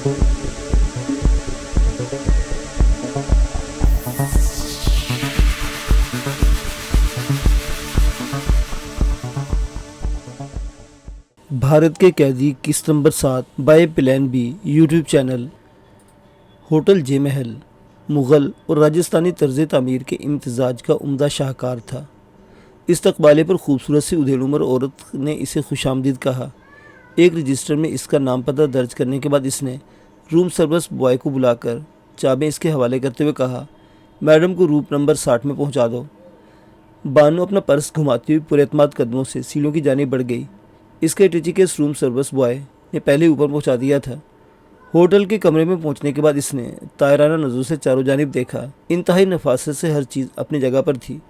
भारत के कैदी किस्त number 7 by plan B YouTube channel hotel जे महल मुग़ल और राजस्थानी तर्ज तामीर के इम्तिजाज का उम्दा शाहकार था। इस्तकबाले पर खूबसूरत सी उधेड़ उम्र औरत ने इसे खुशामदीद कहा। एक रजिस्टर में इसका नाम पता दर्ज करने के बाद इसने रूम सर्विस बॉय को बुलाकर चाबें इसके हवाले करते हुए कहा, मैडम को रूम नंबर 60 में पहुंचा दो। बानो अपना पर्स घुमाती हुई पुरएतमाद कदमों से सीढ़ियों की जानिब बढ़ गई। इसके टिचिकेस रूम सर्विस बॉय ने पहले ऊपर पहुंचा दिया था। होटल के कमरे में पहुंचने के बाद इसने तायराना नज़रों से चारों जानिब देखा। इंतहाई नफासत से हर चीज़ अपनी जगह पर थी।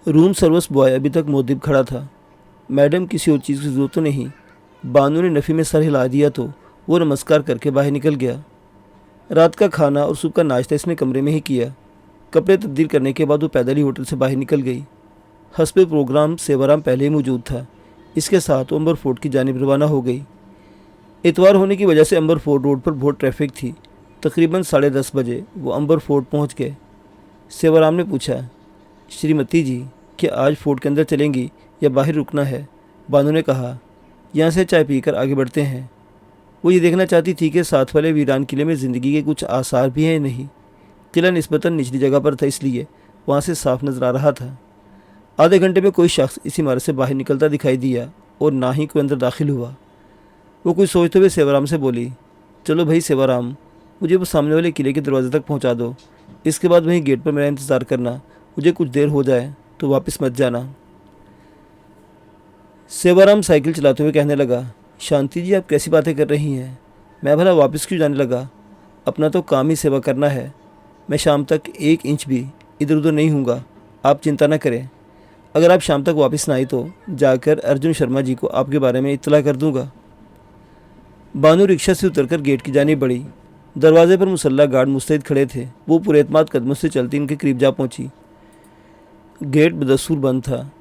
रूम सर्विस बॉय अभी तक मोदिब खड़ा था। मैडम किसी और चीज़ की ज़रूरत तो नहीं। बानो ने नफ़ी में सर हिला दिया तो वो नमस्कार करके बाहर निकल गया। रात का खाना और सुबह का नाश्ता इसने कमरे में ही किया। कपड़े तब्दील करने के बाद वो पैदल ही होटल से बाहर निकल गई। हस्बे प्रोग्राम सेवाराम पहले ही मौजूद था। इसके साथ वो अंबर फोर्ट की जानिब रवाना हो गई। इतवार होने की वजह से अंबर फोर्ट रोड पर बहुत ट्रैफिक थी। तकरीबन 10:30 बजे वो अंबर फोर्ट पहुंच गए। सेवाराम ने पूछा, श्रीमती जी क्या आज फोर्ट के अंदर चलेंगी या बाहर रुकना है? बानो ने कहा, यहाँ से चाय पीकर आगे बढ़ते हैं। वो ये देखना चाहती थी कि साथ वाले वीरान किले में ज़िंदगी के कुछ आसार भी हैं या नहीं। किला निस्बतन निचली जगह पर था, इसलिए वहाँ से साफ नज़र आ रहा था। आधे घंटे में कोई शख्स इस इमारत से बाहर निकलता दिखाई दिया और ना ही कोई अंदर दाखिल हुआ। वो कुछ सोचते हुए सेवाराम से बोली, चलो भाई सेवाराम, मुझे वो सामने वाले किले के दरवाजे तक पहुंचा दो। इसके बाद वहीं गेट पर मेरा इंतज़ार करना। मुझे कुछ देर हो जाए तो वापस मत जाना। सेवाराम साइकिल चलाते हुए कहने लगा, शांति जी आप कैसी बातें कर रही हैं? मैं भला वापस क्यों जाने लगा? अपना तो काम ही सेवा करना है। मैं शाम तक 1 इंच भी इधर उधर नहीं हूँगा। आप चिंता न करें। अगर आप शाम तक वापस ना आई तो जाकर अर्जुन शर्मा जी को आपके बारे में इत्तला कर दूंगा। बानो रिक्शा से उतरकर गेट की जानिब बढ़ी। दरवाजे पर मुसल्ला गार्ड मुस्तैद खड़े थे। वो पुरएतमाद कदमों से चलती इनके करीब जा पहुंची। गेट बदस्तूर बंद था।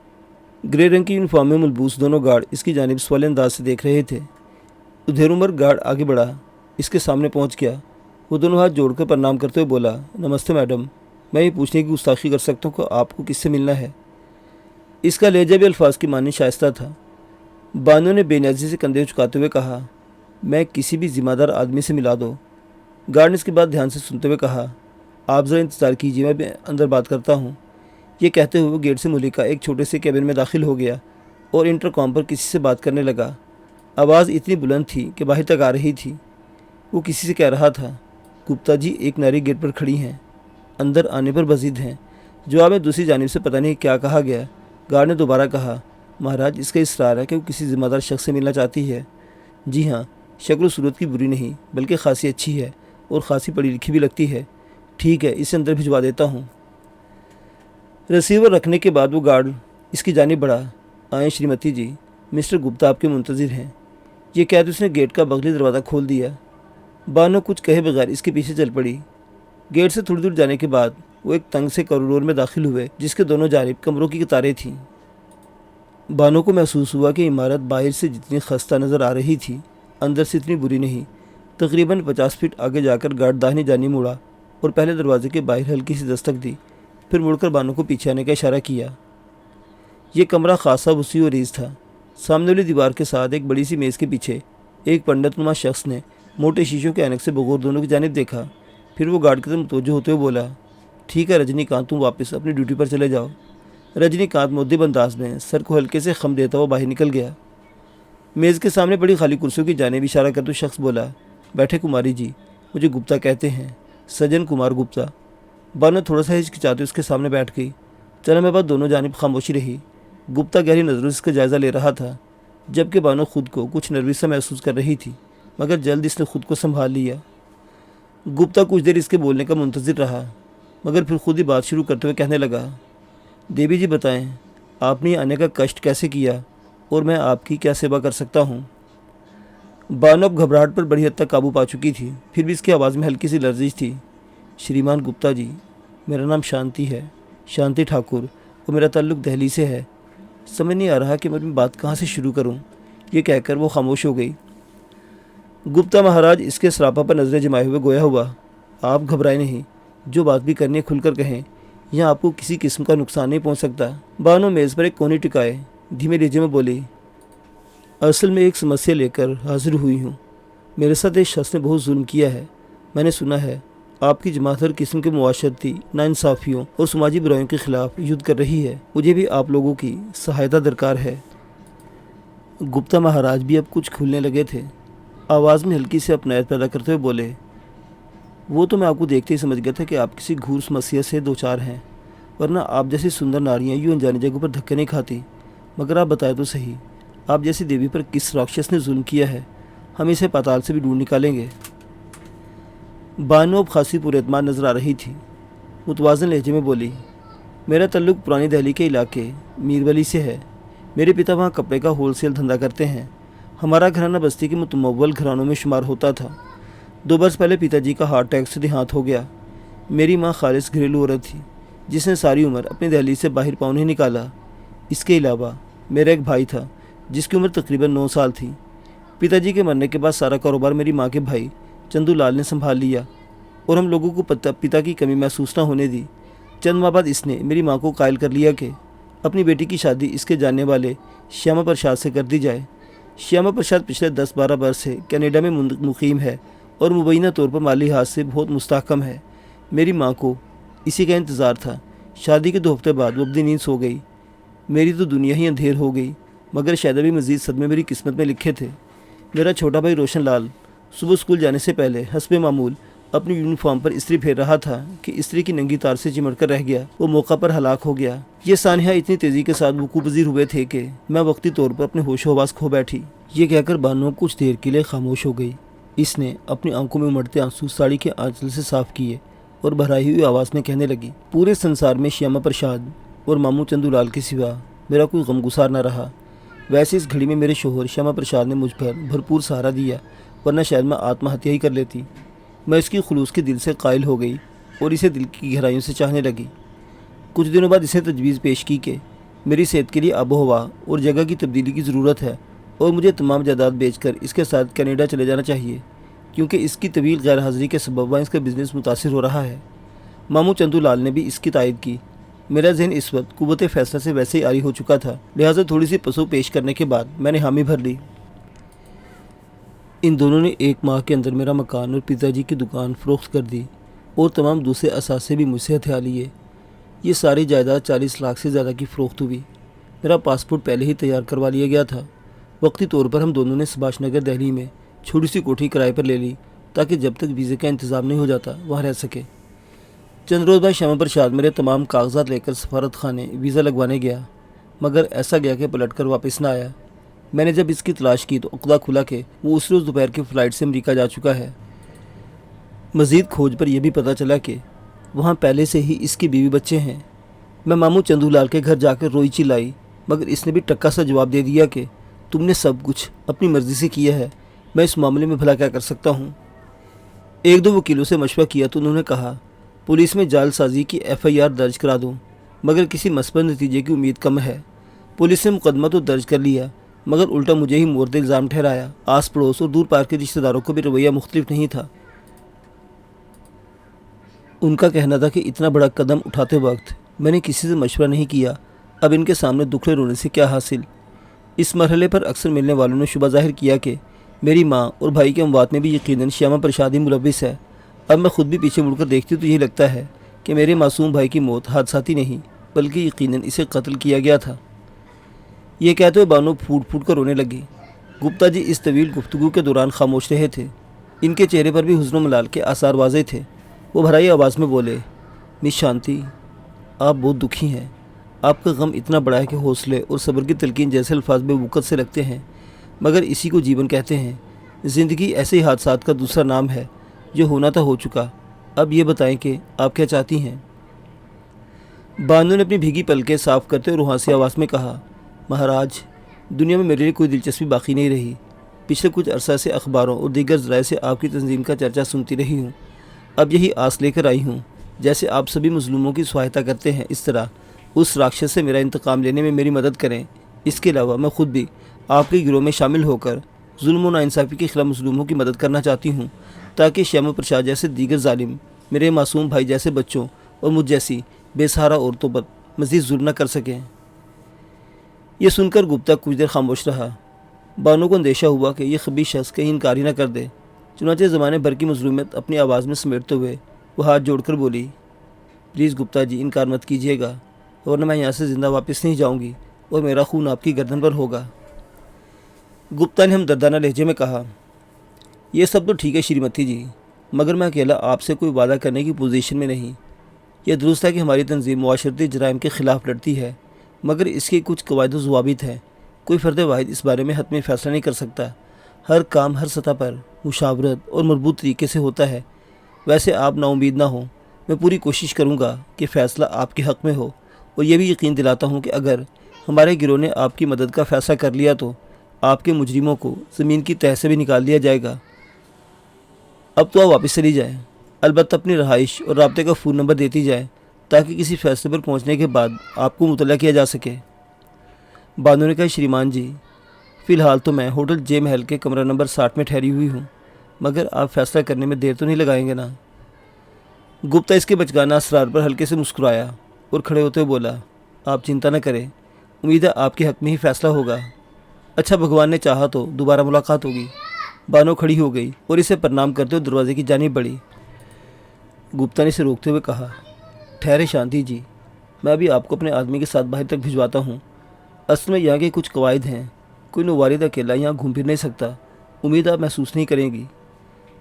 ग्रे रंग की यूनिफॉर्म में मलबूस दोनों गार्ड इसकी जानिब सवाल अंदाज से देख रहे थे। उधेड़ उम्र गार्ड आगे बढ़ा, इसके सामने पहुँच गया। वो दोनों हाथ जोड़कर प्रणाम करते हुए बोला, नमस्ते मैडम, मैं ये पूछने की गुस्ताखी कर सकता हूँ कि आपको किससे मिलना है? इसका लहजा भी अल्फाज की मानी शाइस्ता था। बानो ने बेनियाजी से कंधे झुकाते हुए कहा, मैं किसी भी जिम्मेदार आदमी से मिला दो। गार्ड ने इसकी बात ध्यान से सुनते हुए कहा, आप ज़रा इंतज़ार कीजिए, मैं अंदर बात करता हूँ। ये कहते हुए वो गेट से मुलिका एक छोटे से कैबिन में दाखिल हो गया और इंटरकॉम पर किसी से बात करने लगा। आवाज़ इतनी बुलंद थी कि बाहर तक आ रही थी। वो किसी से कह रहा था, गुप्ता जी एक नारी गेट पर खड़ी हैं, अंदर आने पर बजीद हैं। जवाब में दूसरी जानिब से पता नहीं क्या कहा गया। गार्ड ने दोबारा कहा, महाराज इसका इसरार है कि वो किसी ज़िम्मेदार शख्स से मिलना चाहती है। जी हाँ, शक्ल सूरत की बुरी नहीं बल्कि खासी अच्छी है और खासी पढ़ी लिखी भी लगती है। ठीक है, इसे अंदर भिजवा देता हूँ। रिसीवर रखने के बाद वो गार्ड इसकी जानिब बढ़ा, आए श्रीमती जी, मिस्टर गुप्ता आपके मुंतज़िर हैं। ये कहते उसने गेट का बगली दरवाज़ा खोल दिया। बानो कुछ कहे बगैर इसके पीछे चल पड़ी। गेट से थोड़ी दूर जाने के बाद वो एक तंग से कॉरिडोर में दाखिल हुए जिसके दोनों जानिब कमरों की कतारें थीं। बानो को महसूस हुआ कि इमारत बाहर से जितनी खस्ता नज़र आ रही थी, अंदर से इतनी बुरी नहीं। तकरीबन 50 फीट आगे जाकर गार्ड दाहिनी जानिब मुड़ा और पहले दरवाजे के बाहर हल्की सी दस्तक दी, फिर मुड़कर बानो को पीछे आने का इशारा किया। ये कमरा खासा वसी और रीज़ था। सामने वाली दीवार के साथ एक बड़ी सी मेज़ के पीछे एक पंडित नुमा शख्स ने मोटे शीशों के ऐनक से बगौर दोनों की जानिब देखा। फिर वो गार्ड की तरफ मुतवज्जो होते हुए बोला, ठीक है रजनीकांत, तुम वापस अपनी ड्यूटी पर चले जाओ। रजनीकांत मुद्दे अंदाज में सर को हल्के से खम देता हुआ बाहर निकल गया। मेज़ के सामने बड़ी खाली कुर्सियों की जानिब इशारा करते हुए शख्स बोला, बैठे कुमारी जी, मुझे गुप्ता कहते हैं, सज्जन कुमार गुप्ता। बानो थोड़ा सा हिचकिचाते उसके सामने बैठ गई। चलने में बाद दोनों जानिब खामोशी रही। गुप्ता गहरी नज़रों से इसका जायज़ा ले रहा था, जबकि बानो खुद को कुछ नर्वस सा महसूस कर रही थी, मगर जल्द इसने खुद को संभाल लिया। गुप्ता कुछ देर इसके बोलने का मुंतज़िर रहा, मगर फिर खुद ही बात शुरू करते हुए कहने लगा, देवी जी बताएं, आपने आने का कष्ट कैसे किया और मैं आपकी क्या सेवा कर सकता हूँ? बानो अब घबराहट पर बड़ी हद तक काबू पा चुकी थी, फिर भी इसकी आवाज़ में हल्की सी लर्जिश थी। श्रीमान गुप्ता जी, मेरा नाम शांति है, शांति ठाकुर, और मेरा ताल्लुक़ दिल्ली से है। समझ नहीं आ रहा कि मैं अपनी बात कहाँ से शुरू करूँ। ये कहकर वो खामोश हो गई। गुप्ता महाराज इसके सरापा पर नजरें जमाए हुए गोया हुआ, आप घबराए नहीं, जो बात भी करनी है खुलकर कहें, यहाँ आपको किसी किस्म का नुकसान नहीं पहुँच सकता। बानो मेज़ पर एक कोनी टिकाए धीमे लहजे में बोली, असल में एक समस्या लेकर हाजिर हुई हूँ। मेरे साथ एक शख्स ने बहुत जुल्म किया है। मैंने सुना है आपकी जमात हर किस्म के मुआशरती नाइंसाफ़ियों और समाजी बुराइयों के खिलाफ युद्ध कर रही है। मुझे भी आप लोगों की सहायता दरकार है। गुप्ता महाराज भी अब कुछ खुलने लगे थे। आवाज़ में हल्की सी अपनायत पैदा करते हुए बोले, वो तो मैं आपको देखते ही समझ गया था कि आप किसी घूर समस्या से दो चार हैं, वरना आप जैसी सुंदर नारियाँ यूँ अनजानी जगहों पर धक्के नहीं खाती। मगर आप बताएं तो सही, आप जैसी देवी पर किस राक्षस ने जुल्म किया है? हम इसे पाताल से भी ढूंढ निकालेंगे। बानो अब खासी पुरएतमाद नजर आ रही थी। मुतवाज़न लहजे में बोली, मेरा तल्लुक पुरानी दिल्ली के इलाके मीरवली से है। मेरे पिता वहाँ कपड़े का होलसेल धंधा करते हैं। हमारा घराना बस्ती के मुतमव्वल घरानों में शुमार होता था। 2 बरस पहले पिताजी का हार्ट अटैक से देहांत हो गया। मेरी माँ खालिस घरेलू औरत थी, जिसने सारी उम्र अपनी दहलीज से बाहर पाँव नहीं निकाला। इसके अलावा मेरा एक भाई था, जिसकी उम्र तकरीबन 9 साल थी। पिताजी के मरने के बाद सारा कारोबार मेरी माँ के भाई चंदू लाल ने संभाल लिया और हम लोगों को पिता की कमी महसूस न होने दी। चंद माह बाद इसने मेरी माँ को कायल कर लिया कि अपनी बेटी की शादी इसके जानने वाले श्यामा प्रसाद से कर दी जाए। श्यामा प्रसाद पिछले 10-12 बरस से कनाडा में मुकीम है और मुबैना तौर पर माली लिहाज से बहुत मुस्तहकम है। मेरी माँ को इसी का इंतज़ार था। शादी के 2 हफ्ते बाद वो अपनी नींद सो गई। मेरी तो दुनिया ही अंधेर हो गई, मगर शायद अभी मज़ीद सदमे मेरी किस्मत में लिखे थे। मेरा छोटा भाई रोशन लाल सुबह स्कूल जाने से पहले हस्बे मामूल अपनी यूनिफॉर्म पर इस्त्री फेर रहा था कि इस्त्री की नंगी तार से चिमट कर रह गया। वो मौका पर हलाक हो गया। ये सानिया इतनी तेज़ी के साथ वकूअ पज़ीर हुए थे कि मैं वक्ती तौर पर अपने होश हवास खो बैठी। ये कहकर बानो कुछ देर के लिए खामोश हो गई। इसने अपनी आंखों में उमड़ते आंसू साड़ी के आंचल से साफ किए और भराई हुई आवाज़ में कहने लगी, पूरे संसार में श्यामा प्रसाद और मामू चंदूलाल के सिवा मेरा कोई गमगुसार न रहा। वैसे इस घड़ी में मेरे शोहर श्यामा प्रसाद ने मुझ पर भरपूर सहारा दिया, वरना शायद मैं आत्महत्या ही कर लेती। मैं इसकी खुलूस के दिल से कायल हो गई और इसे दिल की गहराइयों से चाहने लगी। कुछ दिनों बाद इसे तजवीज़ पेश की कि मेरी सेहत के लिए आबोहवा और जगह की तब्दीली की ज़रूरत है और मुझे तमाम जायदाद बेचकर इसके साथ कनाडा चले जाना चाहिए, क्योंकि इसकी तवील गैर हाज़िरी के सबब वहाँ इसका बिज़नेस मुतासिर हो रहा है। मामू चंदूलाल ने भी इसकी तायद की। मेरा जहन इस वक्त कुव्वत फ़ैसला से वैसे ही आरी हो चुका था, लिहाजा थोड़ी सी पसो पेश करने के बाद मैंने हामी भर ली। इन दोनों ने 1 माह के अंदर मेरा मकान और पिताजी की दुकान फ़रोख्त कर दी और तमाम दूसरे असासे भी मुझसे हथिया लिए। ये सारी जायदाद 40 लाख से ज़्यादा की फ़रोख्त हुई। मेरा पासपोर्ट पहले ही तैयार करवा लिया गया था। वक्ती तौर पर हम दोनों ने सुभाष नगर दिल्ली में छोटी सी कोठी किराए पर ले ली, ताकि जब तक वीज़े का इंतज़ाम नहीं हो जाता वहाँ रह सके। चंद रोज़ बाद श्यामा प्रसाद मेरे तमाम कागजात लेकर सफारत खाने वीज़ा लगवाने गया, मगर ऐसा गया कि पलट कर वापस न आया। मैंने जब इसकी तलाश की तो अक़दा खुला कि वो उस रोज़ दोपहर की फ़्लाइट से अमेरिका जा चुका है। मज़ीद खोज पर यह भी पता चला कि वहाँ पहले से ही इसकी बीवी बच्चे हैं। मैं मामू चंदूलाल के घर जाकर रोई चिल्लाई, मगर इसने भी टक्का सा जवाब दे दिया कि तुमने सब कुछ अपनी मर्ज़ी से किया है, मैं इस मामले में भला क्या कर सकता हूँ। 1-2 वकीलों से मशवरा किया तो उन्होंने कहा पुलिस में जालसाजी की FIR दर्ज करा दूँ, मगर किसी मस्बत नतीजे की उम्मीद कम है। पुलिस ने मुकदमा तो दर्ज कर लिया, मगर उल्टा मुझे ही मोर्द इल्ज़ाम ठहराया। आस पड़ोस और दूर पार के रिश्तेदारों को भी रवैया मुख्तलिफ नहीं था। उनका कहना था कि इतना बड़ा कदम उठाते वक्त मैंने किसी से मशवरा नहीं किया, अब इनके सामने दुखड़े रोने से क्या हासिल। इस मरहले पर अक्सर मिलने वालों ने शुबा ज़ाहिर किया कि मेरी माँ और भाई के अमवात में भी यकीनन श्यामा प्रसाद ही मुलविस है। अब मैं खुद भी पीछे मुड़कर देखती तो यही लगता है कि मेरे मासूम भाई की मौत हादसाती नहीं, बल्कि यकीनन इसे कत्ल किया गया था। ये कहते हुए बानो फूट फूट कर रोने लगी। गुप्ता जी इस तवील गुफ्तगू के दौरान खामोश रहे थे। इनके चेहरे पर भी हुज़्न मलाल के आसार वाज़ेह थे। वो भराई आवाज़ में बोले, मिस शांति, आप बहुत दुखी हैं। आपका गम इतना बड़ा है कि हौसले और सब्र की तलकीन जैसे अल्फाज बेवकत से लगते हैं, मगर इसी को जीवन कहते हैं। ज़िंदगी ऐसे ही हादसात का दूसरा नाम है। जो होना था हो चुका। अब ये बताएं कि आप क्या चाहती हैं। बानो ने अपनी भीगी पलकें साफ़ करते हुए रूहानी आवाज़ में कहा, महाराज, दुनिया में मेरे लिए कोई दिलचस्पी बाकी नहीं रही। पिछले कुछ अरसा से अखबारों और दीगर ज़राए से आपकी तंजीम का चर्चा सुनती रही हूँ। अब यही आस लेकर आई हूँ, जैसे आप सभी मजलूमों की सहायता करते हैं, इस तरह उस राक्षस से मेरा इंतकाम लेने में मेरी मदद करें। इसके अलावा मैं खुद भी आपके गिरोह में शामिल होकर ظلم و ناانصافی کے خلاف مظلوموں کی مدد کرنا چاہتی ہوں تاکہ شیما پرساد جیسے دیگر ظالم میرے معصوم بھائی جیسے بچوں اور مجھ جیسی بے سہارا عورتوں پر مزید ظلم نہ کر سکیں۔ یہ سن کر گپتا کچھ دیر خاموش رہا۔ بانو کو اندیشہ ہوا کہ یہ خبیث شخص کہیں انکار ہی نہ کر دے، چنانچہ زمانے بھر کی مظلومیت اپنی آواز میں سمیٹتے ہوئے وہ ہاتھ جوڑ کر بولی، پلیز گپتا جی انکار مت کیجیے گا، ورنہ میں یہاں سے زندہ واپس نہیں جاؤں گی اور میرا خون آپ کی گردن پر ہوگا۔ گپتا نے ہمدردانہ لہجے میں کہا، یہ سب تو ٹھیک ہے شریمتی جی، مگر میں اکیلا آپ سے کوئی وعدہ کرنے کی پوزیشن میں نہیں۔ یہ درست ہے کہ ہماری تنظیم معاشرتی جرائم کے خلاف لڑتی ہے، مگر اس کے کچھ قواعد و ضوابط ہیں۔ کوئی فرد واحد اس بارے میں حتمی فیصلہ نہیں کر سکتا۔ ہر کام ہر سطح پر مشاورت اور مربوط طریقے سے ہوتا ہے۔ ویسے آپ نا امید نہ ہوں، میں پوری کوشش کروں گا کہ فیصلہ آپ کے حق میں ہو، اور یہ بھی یقین دلاتا ہوں کہ اگر ہمارے گروہ نے آپ کی مدد کا فیصلہ کر لیا تو آپ کے مجرموں کو زمین کی تہہ سے بھی نکال دیا جائے گا۔ اب تو آپ واپس چلی جائیں، البتہ اپنی رہائش اور رابطے کا فون نمبر دیتی جائیں تاکہ کسی فیصلے پر پہنچنے کے بعد آپ کو مطلع کیا جا سکے۔ بانو نے کہا، شریمان جی، فی الحال تو میں ہوٹل جے محل کے کمرہ نمبر 60 میں ٹھہری ہوئی ہوں، مگر آپ فیصلہ کرنے میں دیر تو نہیں لگائیں گے نا؟ گپتا اس کے بچگانہ اسرار پر ہلکے سے مسکرایا اور کھڑے ہوتے ہوئے بولا، آپ چنتا نہ کریں، امید ہے آپ کے حق میں ہی فیصلہ ہوگا۔ اچھا، بھگوان نے چاہا تو دوبارہ ملاقات ہوگی۔ بانو کھڑی ہو گئی اور اسے پرنام کرتے ہوئے دروازے کی جانب بڑھی۔ گپتا نے اسے روکتے ہوئے کہا، ٹھہرے شانتی جی، میں ابھی آپ کو اپنے آدمی کے ساتھ باہر تک بھجواتا ہوں۔ اصل میں یہاں کے کچھ قواعد ہیں، کوئی نووالد اکیلا یہاں گھوم پھر نہیں سکتا، امید آپ محسوس نہیں کریں گی۔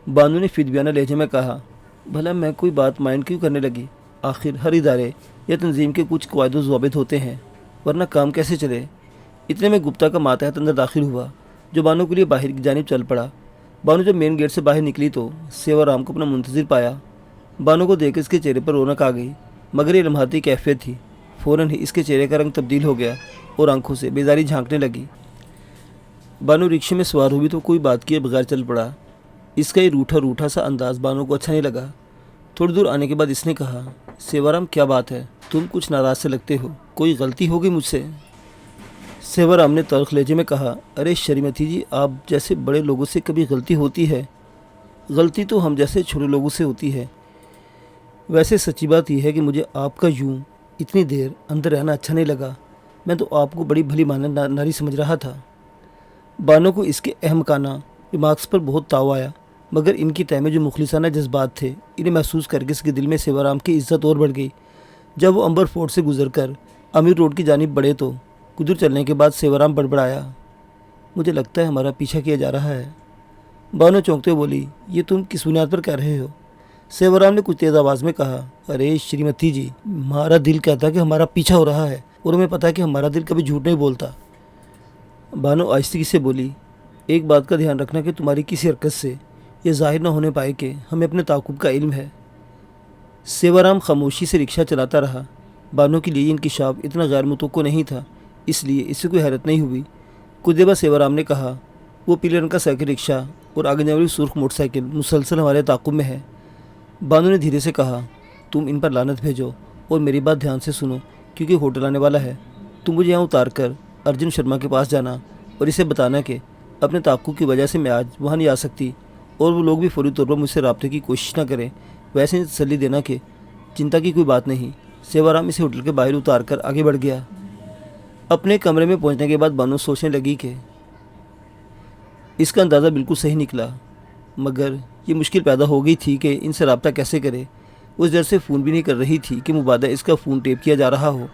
بانو نے فدیانہ لہجے میں کہا، بھلا میں کوئی بات مائنڈ کیوں کرنے لگی؟ آخر ہر ادارے یا تنظیم کے کچھ قواعد و ضوابط ہوتے ہیں، ورنہ کام کیسے چلے؟ اتنے میں گپتا کا ماتحت اندر داخل ہوا، جو بانو کے لیے باہر کی جانب چل پڑا۔ بانو جب مین گیٹ سے باہر نکلی تو سیوا رام کو اپنا منتظر پایا۔ بانو کو دیکھ کر اس کے چہرے پر رونق آ گئی، مگر یہ لمحاتی کیفیت تھی، فوراً ہی اس کے چہرے کا رنگ تبدیل ہو گیا اور آنکھوں سے بیزاری جھانکنے لگی۔ بانو رکشے میں سوار ہوئی تو کوئی بات کیے بغیر چل پڑا۔ اس کا یہ روٹھا سا انداز بانو کو اچھا نہیں لگا۔ تھوڑی دور آنے کے بعد اس نے کہا، سیوارام کیا بات ہے، تم کچھ ناراض سے لگتے ہو، کوئی غلطی ہو گئی مجھ سے؟ سیوارام نے تلخ لہجے میں کہا، ارے شریمتی جی، آپ جیسے بڑے لوگوں سے کبھی غلطی ہوتی ہے؟ غلطی تو ہم جیسے چھوٹے لوگوں سے ہوتی ہے۔ ویسے سچی بات یہ ہے کہ مجھے آپ کا یوں اتنی دیر اندر رہنا اچھا نہیں لگا، میں تو آپ کو بڑی بھلی مانند ناری سمجھ رہا تھا۔ بانو کو اس کے احمقانہ ریمارکس پر بہت تاؤ آیا، مگر ان کی تہ میں جو مخلصانہ جذبات تھے انہیں محسوس کر کے اس کے دل میں سیوارام کی عزت اور بڑھ گئی۔ جب وہ امبر فورٹ سے گزر کر امیر روڈ کی جانب بڑھے تو کچھ دور چلنے کے بعد سیوارام بڑبڑایا، مجھے لگتا ہے ہمارا پیچھا کیا جا رہا ہے۔ بانو چونکتے ہوئے بولی، یہ تم کس بنیاد پر کہہ رہے ہو؟ سیوارام نے کچھ تیز آواز میں کہا، ارے شریمتی جی، ہمارا دل کہتا ہے کہ ہمارا پیچھا ہو رہا ہے، اور ہمیں پتا ہے کہ ہمارا دل کبھی جھوٹ نہیں بولتا۔ بانو آہستگی سے بولی، ایک بات کا دھیان رکھنا کہ تمہاری کسی حرکت سے یہ ظاہر نہ ہونے پائے کہ ہمیں اپنے تعاقب کا علم ہے۔ سیوارام خاموشی سے رکشہ چلاتا رہا۔ بانو کے لیے انکشاف اتنا غیر متوقع نہیں تھا، اس لیے اس سے کوئی حیرت نہیں ہوئی۔ کچھ دیر بعد سیوارام نے کہا، وہ پیلے رنگ کا سائیکل رکشہ اور آگے جانے والی سرخ موٹر سائیکل مسلسل ہمارے تعاقب میں ہے۔ بانو نے دھیرے سے کہا، تم ان پر لعنت بھیجو اور میری بات دھیان سے سنو، کیونکہ ہوٹل آنے والا ہے۔ تم مجھے یہاں اتار کر ارجن شرما کے پاس جانا اور اسے بتانا کہ اپنے تعاقب کی وجہ سے میں آج وہاں نہیں آ سکتی، اور وہ لوگ بھی فوری طور پر مجھ سے رابطے کی کوشش نہ کریں۔ ویسے ہی تسلی دینا کہ چنتا کی کوئی بات نہیں۔ سیوارام اسے ہوٹل کے باہر اتار کر آگے بڑھ گیا۔ اپنے کمرے میں پہنچنے کے بعد بانو سوچنے لگی کہ اس کا اندازہ بالکل صحیح نکلا، مگر یہ مشکل پیدا ہو گئی تھی کہ ان سے رابطہ کیسے کرے۔ وہ اس ڈر سے فون بھی نہیں کر رہی تھی کہ مبادہ اس کا فون ٹیپ کیا جا رہا ہو،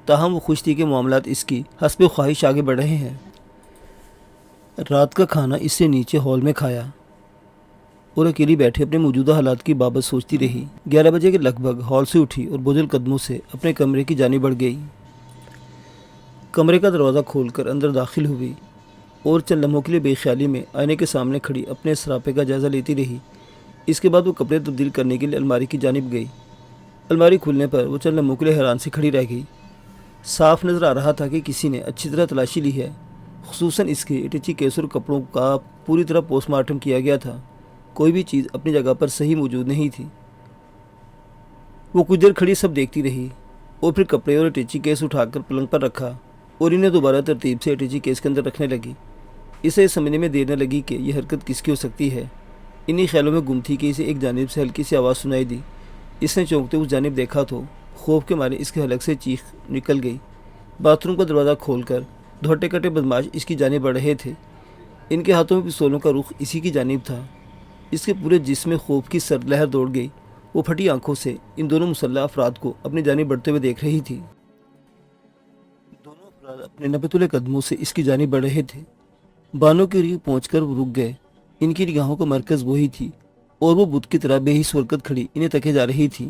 تاہم وہ خوش تھی کہ معاملات اس کی حسب خواہش آگے بڑھ رہے ہیں۔ رات کا کھانا اس سے نیچے ہال میں کھایا اور اکیلی بیٹھے اپنے موجودہ حالات کی بابت سوچتی رہی۔ 11 بجے کے لگ بھگ ہال سے اٹھی اور بوجھل قدموں سے اپنے کمرے کی جانب بڑھ گئی۔ کمرے کا دروازہ کھول کر اندر داخل ہوئی اور چند لمحوں کے لیے بے خیالی میں آئینے کے سامنے کھڑی اپنے سراپے کا جائزہ لیتی رہی۔ اس کے بعد وہ کپڑے تبدیل کرنے کے لیے الماری کی جانب گئی۔ الماری کھلنے پر وہ چند لمحوں کے لیے حیران سے کھڑی رہ گئی۔ صاف نظر آ رہا تھا کہ کسی نے اچھی طرح تلاشی لی ہے، خصوصاً اس کے اٹیچی کیس اور کپڑوں کا پوری طرح پوسٹ مارٹم کیا گیا تھا۔ کوئی بھی چیز اپنی جگہ پر صحیح موجود نہیں تھی۔ وہ کچھ دیر کھڑی سب دیکھتی رہی اور پھر کپڑے اور اٹیچی کیس اٹھا کر پلنگ پر رکھا اور انہیں دوبارہ ترتیب سے اٹیچی کیس کے اندر رکھنے لگی۔ اسے سمجھنے میں دیر نہ لگی کہ یہ حرکت کس کی ہو سکتی ہے۔ انہی خیالوں میں گم تھی کہ اسے ایک جانب سے ہلکی سی آواز سنائی دی۔ اس نے چونکتے اس جانب دیکھا تو خوف کے مارے اس کے حلق سے چیخ نکل گئی۔ باتھ روم کا دروازہ کھول کر دو ہٹے کٹے بدماش اس کی جانب بڑھ رہے تھے۔ ان کے ہاتھوں میں پستولوں کا رخ اسی کی جانب تھا۔ اس کے پورے جسم میں خوف کی سرد لہر دوڑ گئی۔ وہ پھٹی آنکھوں سے ان دونوں مسلح افراد کو اپنی جانب بڑھتے ہوئے دیکھ رہی تھی۔ دونوں افراد اپنے نپے قدموں سے اس کی جانب بڑھ رہے تھے۔ بانو کے قریب پہنچ کر وہ رک گئے۔ ان کی نگاہوں کا مرکز وہی تھی اور وہ بت کی طرح بے حس حرکت کھڑی انہیں تکے جا رہی تھی۔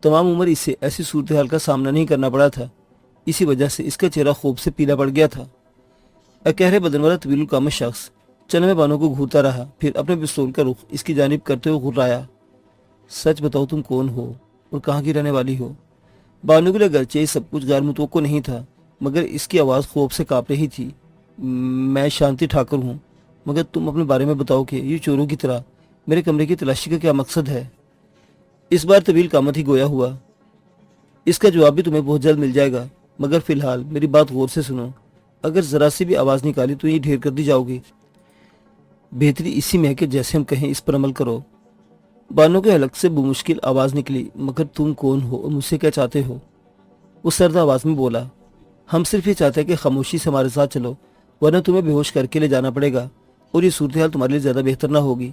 تمام عمر اسے ایسی صورتحال کا سامنا نہیں کرنا پڑا تھا، اسی وجہ سے اس کا چہرہ خوف سے پیلا پڑ گیا تھا۔ اکہرے بدن والا طویل القامت شخص چند میں بانو کو گھورتا رہا، پھر اپنے پستول کا رخ اس کی جانب کرتے ہوئے غرایا۔ سچ بتاؤ تم کون ہو اور کہاں کی رہنے والی ہو؟ بانو کے لیے اگرچہ یہ سب کچھ غیر متوقع نہیں تھا، مگر اس کی آواز خوف سے کانپ رہی تھی۔ میں شانتی ٹھاکر ہوں، مگر تم اپنے بارے میں بتاؤ کہ یہ چوروں کی طرح میرے کمرے کی تلاشی کا کیا مقصد ہے؟ اس بار طویل قامت ہی گویا ہوا۔ اس کا جواب بھی تمہیں بہت جلد مل جائے گا، مگر فی الحال میری بات غور سے سنو۔ اگر ذرا سی بھی آواز نکالی تو یہ ڈھیر کر دی جاؤ گی۔ بہتری اسی میں ہے کہ جیسے ہم کہیں اس پر عمل کرو۔ بانو کے حلق سے بمشکل آواز نکلی، مگر تم کون ہو اور مجھ سے کیا چاہتے ہو؟ وہ سرد آواز میں بولا، ہم صرف یہ چاہتے ہیں کہ خاموشی سے ہمارے ساتھ چلو، ورنہ تمہیں بے ہوش کر کے لے جانا پڑے گا اور یہ صورتحال تمہارے لیے زیادہ بہتر نہ ہوگی۔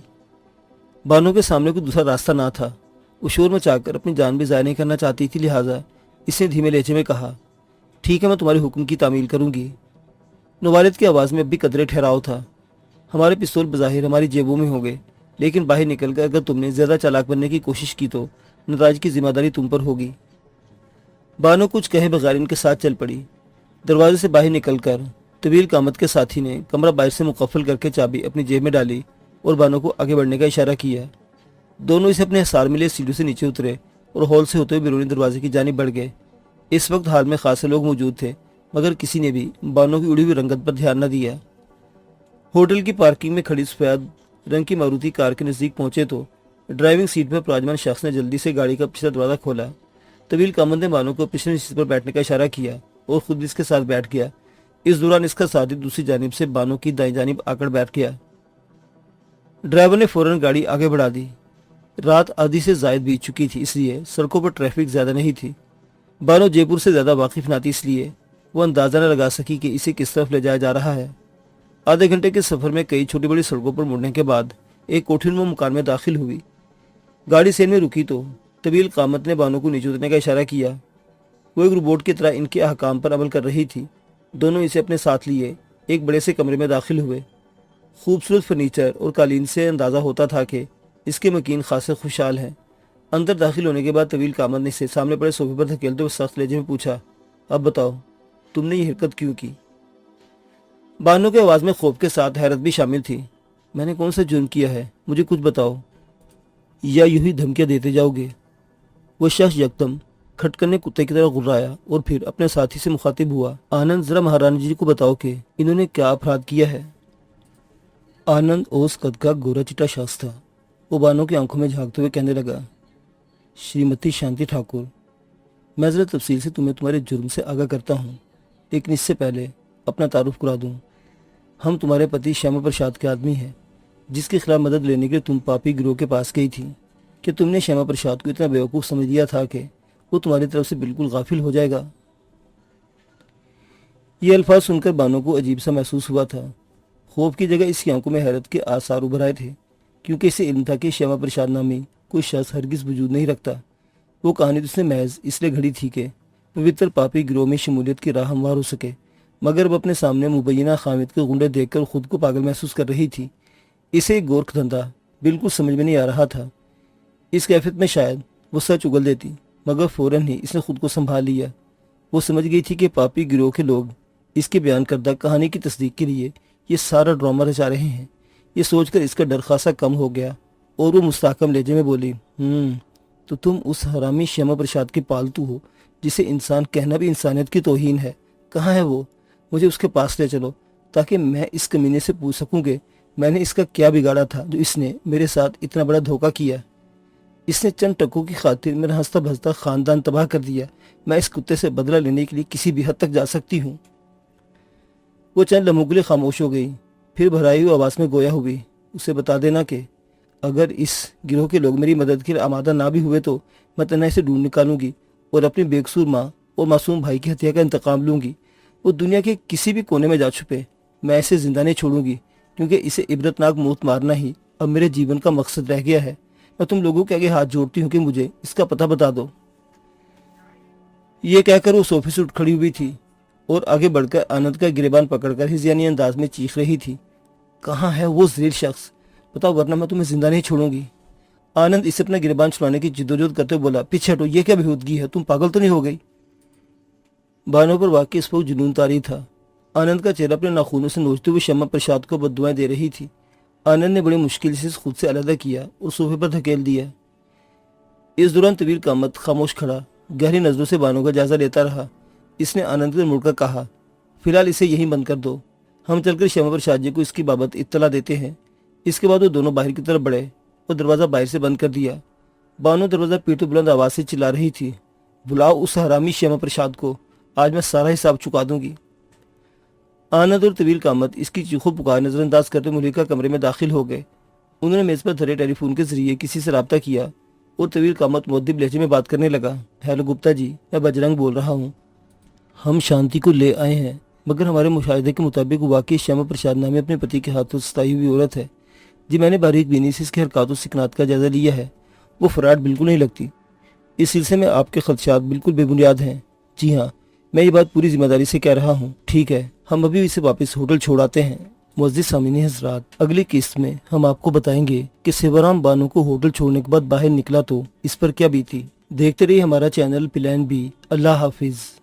بانو کے سامنے کوئی دوسرا راستہ نہ تھا۔ وہ شور مچا کر اپنی جان بھی ضائع نہیں کرنا چاہتی تھی، لہٰذا اس نے دھیمے لہجے میں کہا، ٹھیک ہے، میں تمہارے حکم کی تعمیل کروں گی۔ نوالد کی آواز میں اب بھی قدرے ٹھہراؤ تھا۔ ہمارے پستول بظاہر ہماری جیبوں میں ہوں گے، لیکن باہر نکل کر اگر تم نے زیادہ چالاک بننے کی کوشش کی تو نتائج کی ذمہ داری تم پر ہوگی۔ بانو کچھ کہے بغیر ان کے ساتھ چل پڑی۔ دروازے سے باہر نکل کر طویل قامت کے ساتھی نے کمرہ باہر سے مقفل کر کے چابی اپنی جیب میں ڈالی اور بانو کو آگے بڑھنے کا اشارہ کیا۔ دونوں اسے اپنے حصار میں لے سیڑھیوں سے نیچے اترے اور ہال سے ہوتے ہوئے بیرونی دروازے کی جانب بڑھ گئے۔ اس وقت ہال میں خاصے لوگ موجود تھے، مگر کسی نے بھی بانو کی اڑی ہوئی رنگت پر دھیان نہ دیا۔ ہوٹل کی پارکنگ میں کھڑی سفید رنگ کی ماروتی کار کے نزدیک پہنچے تو ڈرائیونگ سیٹ پر پراجمان شخص نے جلدی سے گاڑی کا پچھلا دروازہ کھولا۔ طویل قامت نے بانو کو پچھلے سیٹ پر بیٹھنے کا اشارہ کیا اور خود بھی اس کے ساتھ بیٹھ گیا۔ اس دوران اس کا ساتھی دوسری جانب سے بانو کی دائیں جانب آ کر بیٹھ گیا۔ ڈرائیور نے فوراً گاڑی آگے بڑھا دی۔ رات آدھی سے زائد بیت چکی تھی، اس لیے سڑکوں پر ٹریفک زیادہ نہیں تھی۔ بانو جے پور سے زیادہ واقف نہ تھی، اس لیے وہ اندازہ نہ لگا سکی کہ اسے کس طرف لے جایا جا رہا ہے۔ آدھے گھنٹے کے سفر میں کئی چھوٹی بڑی سڑکوں پر مڑنے کے بعد ایک کوٹھینمو مکان میں داخل ہوئی۔ گاڑی سین میں رکی تو طویل قامت نے بانو کو نیچے اترنے کا اشارہ کیا۔ وہ ایک روبوٹ کی طرح ان کے احکام پر عمل کر رہی تھی۔ دونوں اسے اپنے ساتھ لیے ایک بڑے سے کمرے میں داخل ہوئے۔ خوبصورت فرنیچر اور قالین سے اندازہ ہوتا تھا کہ اس کے مکین خاصے خوشحال ہیں۔ اندر داخل ہونے کے بعد طویل قامت نے اسے سامنے پڑے صوفے پر دھکیلتے ہوئے سخت لہجے میں پوچھا، اب بتاؤ تم نے یہ حرکت کیوں کی؟ بانو کے آواز میں خوف کے ساتھ حیرت بھی شامل تھی۔ میں نے کون سا جرم کیا ہے؟ مجھے کچھ بتاؤ، یا یوں ہی دھمکیاں دیتے جاؤ گے؟ وہ شخص یکدم کھٹکنے کتے کی طرح غرایا اور پھر اپنے ساتھی سے مخاطب ہوا، آنند ذرا مہارانی جی کو بتاؤ کہ انہوں نے کیا اپرادھ کیا ہے۔ آنند اوس قد کا گورا چٹا شخص تھا۔ وہ بانو کی آنکھوں میں جھانکتے ہوئے کہنے لگا، شریمتی شانتی ٹھاکر، میں ذرا تفصیل سے تمہیں تمہارے جرم سے آگاہ کرتا ہوں، لیکن اس سے پہلے اپنا تعارف کرا دوں۔ ہم تمہارے پتی شیما پرساد کے آدمی ہیں، جس کے خلاف مدد لینے کے لیے تم پاپی گروہ کے پاس گئی تھی۔ کہ تم نے شیما پرساد کو اتنا بیوقوف سمجھ لیا تھا کہ وہ تمہاری طرف سے بالکل غافل ہو جائے گا؟ یہ الفاظ سن کر بانو کو عجیب سا محسوس ہوا تھا۔ خوف کی جگہ اس کی آنکھوں میں حیرت کے آثار ابھر آئے تھے، کیونکہ اسے علم تھا کہ شیما پرساد نامی کوئی شخص ہرگز وجود نہیں رکھتا۔ وہ کہانی تو اس نے محض اس لیے گھڑی تھی کہ پوتر پاپی گروہ میں شمولیت کی راہ ہموار ہو سکے، مگر وہ اپنے سامنے مبینہ خامد کے غنڈے دیکھ کر خود کو پاگل محسوس کر رہی تھی۔ اسے ایک گورکھ دھندا بالکل سمجھ میں نہیں آ رہا تھا۔ اس کیفیت میں شاید وہ سچ اگل دیتی، مگر فوراً ہی اس نے خود کو سنبھال لیا۔ وہ سمجھ گئی تھی کہ پاپی گروہ کے لوگ اس کے بیان کردہ کہانی کی تصدیق کے لیے یہ سارا ڈرامہ رچا رہے ہیں۔ یہ سوچ کر اس کا ڈر خاصا کم ہو گیا اور وہ مستحکم لہجے میں بولی، تو تم اس حرامی شیما پرساد کے پالتو ہو جسے انسان کہنا بھی انسانیت کی توہین ہے۔ کہاں ہے وہ؟ مجھے اس کے پاس لے چلو تاکہ میں اس کمینے سے پوچھ سکوں کہ میں نے اس کا کیا بگاڑا تھا جو اس نے میرے ساتھ اتنا بڑا دھوکہ کیا۔ اس نے چند ٹکوں کی خاطر میرا ہنستا بھستا خاندان تباہ کر دیا۔ میں اس کتے سے بدلہ لینے کے لیے کسی بھی حد تک جا سکتی ہوں۔ وہ چند لمحوں کے لیے خاموش ہو گئی۔ फिर भराई हुई आवाज़ में गोया हुई, उसे बता देना कि अगर इस गिरोह के लोग मेरी मदद के लिए आमादा ना भी हुए तो मैं तन्हाई से ढूंढ निकालूंगी और अपनी बेकसूर माँ और मासूम भाई की हत्या का इंतकाम लूंगी। वो दुनिया के किसी भी कोने में जा छुपे, मैं इसे जिंदा नहीं छोड़ूंगी, क्योंकि इसे इबरतनाक मौत मारना ही अब मेरे जीवन का मकसद रह गया है। मैं तुम लोगों के आगे हाथ जोड़ती हूँ कि मुझे इसका पता बता दो। ये कहकर वो सोफे से उठ खड़ी हुई थी और आगे बढ़कर आनंद का गिरेबान पकड़कर हिज़ियानी अंदाज में चीख रही थी, कहाँ है वो जलील शख्स, बताओ वरना मैं तुम्हें जिंदा नहीं छोड़ूंगी। आनंद इसे अपना गिरेबान छुड़ाने की जिद्दोजहद करते हुए बोला, पीछे हटो, ये क्या बेहूदगी है, तुम पागल तो नहीं हो गई। बानों पर वाकई इस पर जुनून तारी था। आनंद का चेहरा अपने नाखूनों से नोचते हुए श्यामा प्रसाद को बद्दुआएं दे रही थी। आनंद ने बड़ी मुश्किल से खुद से अलग किया और सोफे पर धकेल दिया। इस दौरान तवील कामत खामोश खड़ा गहरी नजरों से बानों का जायजा लेता रहा। इसने आनंद को मुड़कर कहा, फिलहाल इसे यहीं बंद कर दो, हम चलकर श्यामा प्रसाद जी को इसकी बाबत इत्तला देते हैं। इसके बाद वो दोनों बाहर की तरफ बढ़े और दरवाज़ा बाहर से बंद कर दिया। बानो दरवाज़ा पीटे बुलंद आवाज़ से चिल्ला रही थी, बुलाओ उस हरामी श्यामा प्रसाद को, आज मैं सारा हिसाब चुका दूंगी। आनंद और तवील कामत इसकी चीखों पुकार नजरअंदाज करते मुलिका कमरे में दाखिल हो गए। उन्होंने मेज़ पर धरे टेलीफोन के जरिए किसी से रब्ता किया और तवील कामत मुअद्दिब लहजे में बात करने लगा, हेलो गुप्ता जी, मैं बजरंग बोल रहा हूँ। हम शांति को ले आए हैं, मगर हमारे मुशाहिदे के मुताबिक वाकई श्यामा प्रसाद नामे अपने पति के हाथों सताई हुई औरत है। जी मैंने बारीक बीनी से इसके हरकतों सिकनात का जायजा लिया है, वो फराड बिल्कुल नहीं लगती। इस सिलसिले में आपके खदशात बिल्कुल बेबुनियाद हैं। जी हाँ, मैं ये बात पूरी जिम्मेदारी से कह रहा हूँ। ठीक है, हम अभी इसे वापस होटल छोड़ाते हैं। मुअज़्ज़िज़ सामीन हज़रात, अगली किस्त में हम आपको बताएंगे कि सेवाराम बानो को होटल छोड़ने के बाद बाहर निकला तो इस पर क्या बीती। देखते रहिए हमारा चैनल प्लान बी। अल्लाह हाफिज।